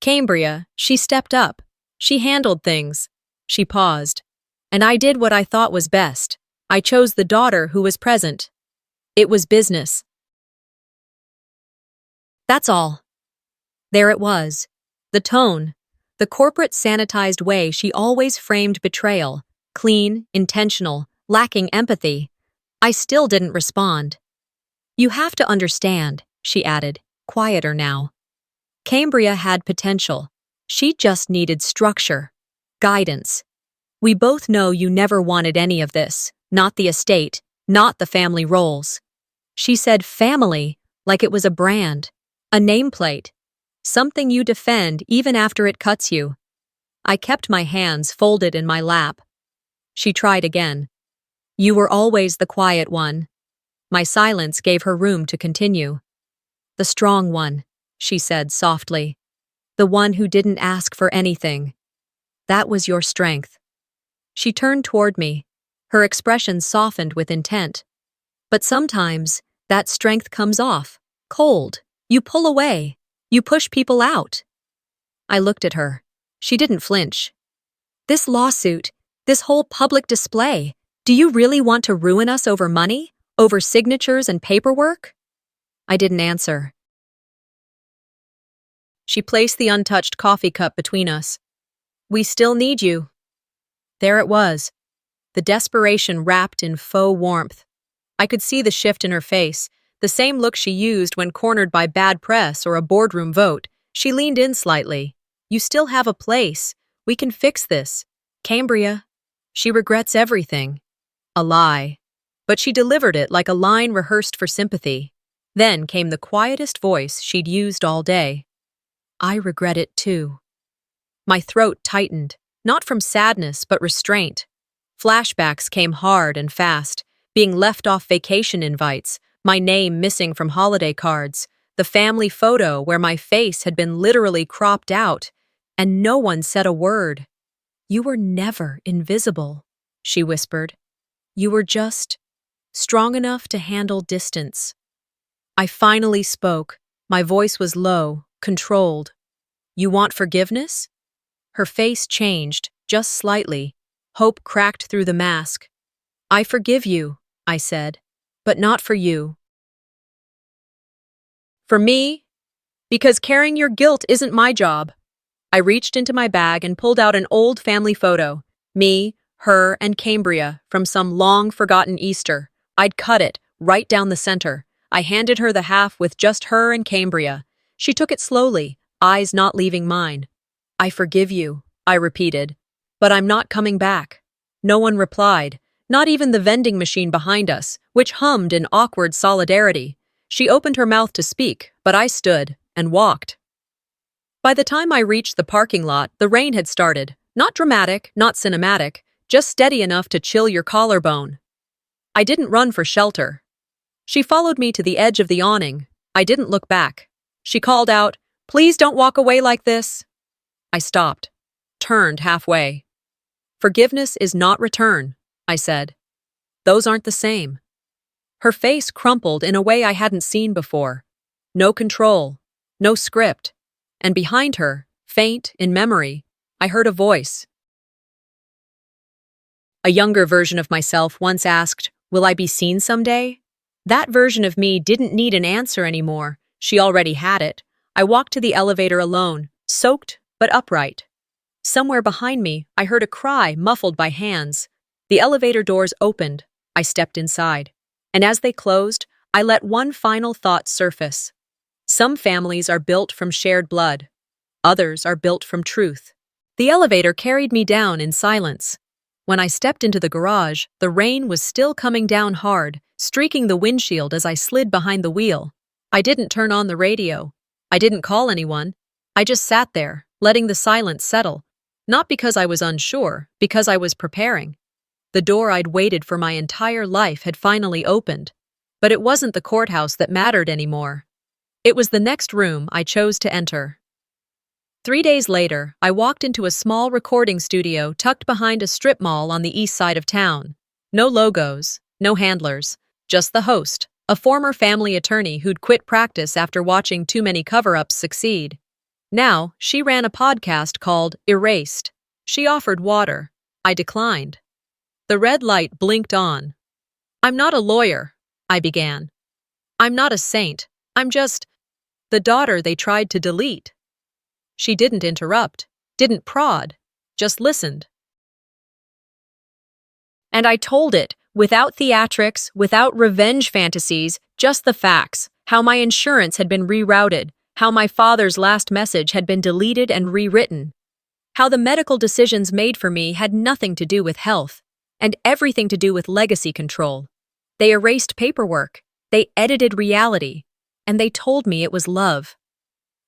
Cambria, she stepped up. She handled things. She paused. And I did what I thought was best. I chose the daughter who was present. It was business. That's all. There it was. The tone. The corporate sanitized way she always framed betrayal. Clean, intentional, lacking empathy. I still didn't respond. "You have to understand," she added, quieter now. "Cambria had potential. She just needed structure, guidance. We both know you never wanted any of this, not the estate, not the family roles. She said family, like it was a brand, a nameplate, something you defend even after it cuts you. I kept my hands folded in my lap. She tried again. You were always the quiet one. My silence gave her room to continue. The strong one, she said softly. The one who didn't ask for anything. That was your strength. She turned toward me. Her expression softened with intent. But sometimes, that strength comes off, cold. You pull away. You push people out. I looked at her. She didn't flinch. This lawsuit, this whole public display, do you really want to ruin us over money? Over signatures and paperwork? I didn't answer. She placed the untouched coffee cup between us. We still need you. There it was, the desperation wrapped in faux warmth. I could see the shift in her face, the same look she used when cornered by bad press or a boardroom vote. She leaned in slightly. You still have a place. We can fix this. Cambria. She regrets everything. A lie. But she delivered it like a line rehearsed for sympathy. Then came the quietest voice she'd used all day. I regret it too. My throat tightened, not from sadness but restraint. Flashbacks came hard and fast, being left off vacation invites, my name missing from holiday cards, the family photo where my face had been literally cropped out, and no one said a word. You were never invisible, she whispered. You were just strong enough to handle distance. I finally spoke. My voice was low, controlled. You want forgiveness? Her face changed, just slightly. Hope cracked through the mask. I forgive you, I said, but not for you. For me? Because carrying your guilt isn't my job. I reached into my bag and pulled out an old family photo. Me, her, and Cambria from some long-forgotten Easter. I'd cut it, right down the center. I handed her the half with just her and Cambria. She took it slowly, eyes not leaving mine. I forgive you, I repeated, but I'm not coming back. No one replied, not even the vending machine behind us, which hummed in awkward solidarity. She opened her mouth to speak, but I stood and walked. By the time I reached the parking lot, the rain had started. Not dramatic, not cinematic, just steady enough to chill your collarbone. I didn't run for shelter. She followed me to the edge of the awning. I didn't look back. She called out, "Please don't walk away like this." I stopped, turned halfway. Forgiveness is not return, I said. Those aren't the same. Her face crumpled in a way I hadn't seen before. No control, no script. And behind her, faint in memory, I heard a voice. A younger version of myself once asked, "Will I be seen someday?" That version of me didn't need an answer anymore. She already had it. I walked to the elevator alone, soaked but upright. Somewhere behind me, I heard a cry muffled by hands. The elevator doors opened. I stepped inside. And as they closed, I let one final thought surface. Some families are built from shared blood. Others are built from truth. The elevator carried me down in silence. When I stepped into the garage, the rain was still coming down hard, streaking the windshield as I slid behind the wheel. I didn't turn on the radio. I didn't call anyone. I just sat there, letting the silence settle. Not because I was unsure, because I was preparing. The door I'd waited for my entire life had finally opened. But it wasn't the courthouse that mattered anymore. It was the next room I chose to enter. 3 days later, I walked into a small recording studio tucked behind a strip mall on the east side of town. No logos, no handlers, just the host, a former family attorney who'd quit practice after watching too many cover-ups succeed. Now, she ran a podcast called Erased. She offered water. I declined. The red light blinked on. "I'm not a lawyer," I began. "I'm not a saint. I'm just the daughter they tried to delete." She didn't interrupt, didn't prod, just listened. And I told it, without theatrics, without revenge fantasies, just the facts, how my insurance had been rerouted, how my father's last message had been deleted and rewritten. How the medical decisions made for me had nothing to do with health, and everything to do with legacy control. They erased paperwork, they edited reality, and they told me it was love.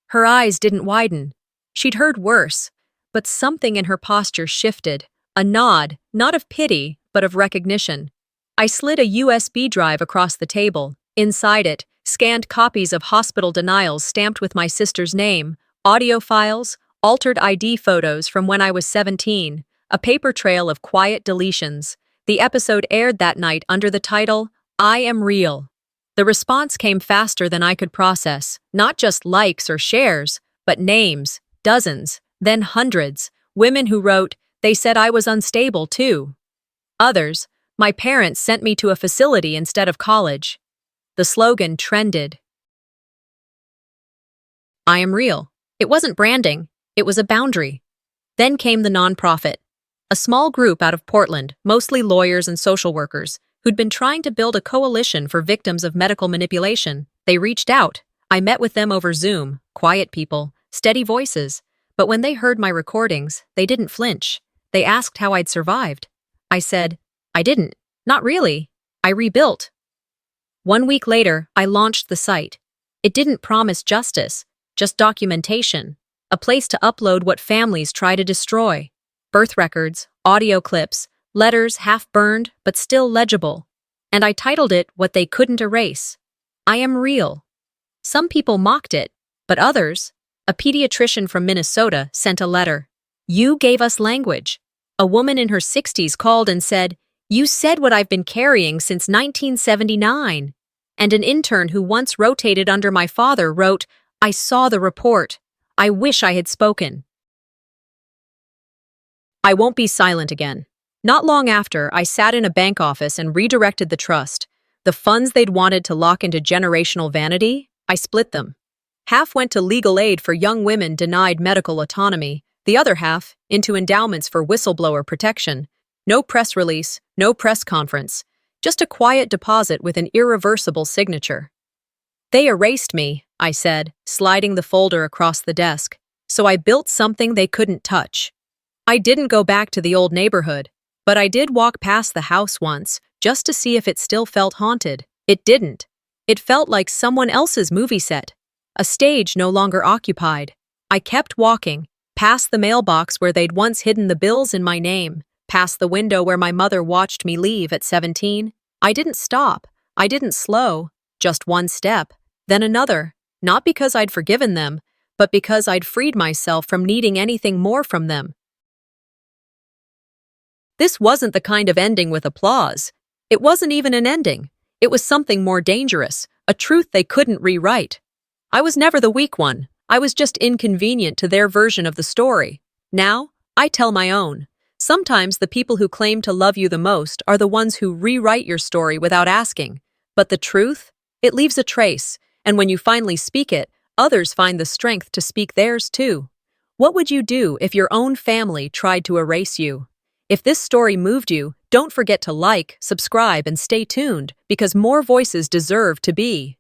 Her eyes didn't widen. She'd heard worse, but something in her posture shifted, a nod, not of pity, but of recognition. I slid a USB drive across the table. Inside it, scanned copies of hospital denials stamped with my sister's name, audio files, altered ID photos from when I was 17, a paper trail of quiet deletions. The episode aired that night under the title, I Am Real. The response came faster than I could process, not just likes or shares, but names, dozens, then hundreds, women who wrote, they said I was unstable too. Others, my parents sent me to a facility instead of college. The slogan trended. I am real. It wasn't branding, it was a boundary. Then came the nonprofit, a small group out of Portland, mostly lawyers and social workers, who'd been trying to build a coalition for victims of medical manipulation. They reached out. I met with them over Zoom, quiet people, steady voices. But when they heard my recordings, they didn't flinch. They asked how I'd survived. I said, I didn't. Not really. I rebuilt. 1 week later, I launched the site. It didn't promise justice, just documentation, a place to upload what families try to destroy. Birth records, audio clips, letters half-burned but still legible. And I titled it What They Couldn't Erase. I Am Real. Some people mocked it, but others, a pediatrician from Minnesota, sent a letter. You gave us language. A woman in her 60s called and said, You said what I've been carrying since 1979. And an intern who once rotated under my father wrote, I saw the report. I wish I had spoken. I won't be silent again. Not long after, I sat in a bank office and redirected the trust. The funds they'd wanted to lock into generational vanity, I split them. Half went to legal aid for young women denied medical autonomy, the other half into endowments for whistleblower protection. No press release, no press conference, just a quiet deposit with an irreversible signature. They erased me, I said, sliding the folder across the desk, so I built something they couldn't touch. I didn't go back to the old neighborhood, but I did walk past the house once, just to see if it still felt haunted. It didn't. It felt like someone else's movie set, a stage no longer occupied. I kept walking, past the mailbox where they'd once hidden the bills in my name, past the window where my mother watched me leave at 17. I didn't stop. I didn't slow. Just one step, then another, not because I'd forgiven them, but because I'd freed myself from needing anything more from them. This wasn't the kind of ending with applause. It wasn't even an ending. It was something more dangerous, a truth they couldn't rewrite. I was never the weak one. I was just inconvenient to their version of the story. Now, I tell my own. Sometimes the people who claim to love you the most are the ones who rewrite your story without asking. But the truth? It leaves a trace, and when you finally speak it, others find the strength to speak theirs too. What would you do if your own family tried to erase you? If this story moved you, don't forget to like, subscribe, and stay tuned, because more voices deserve to be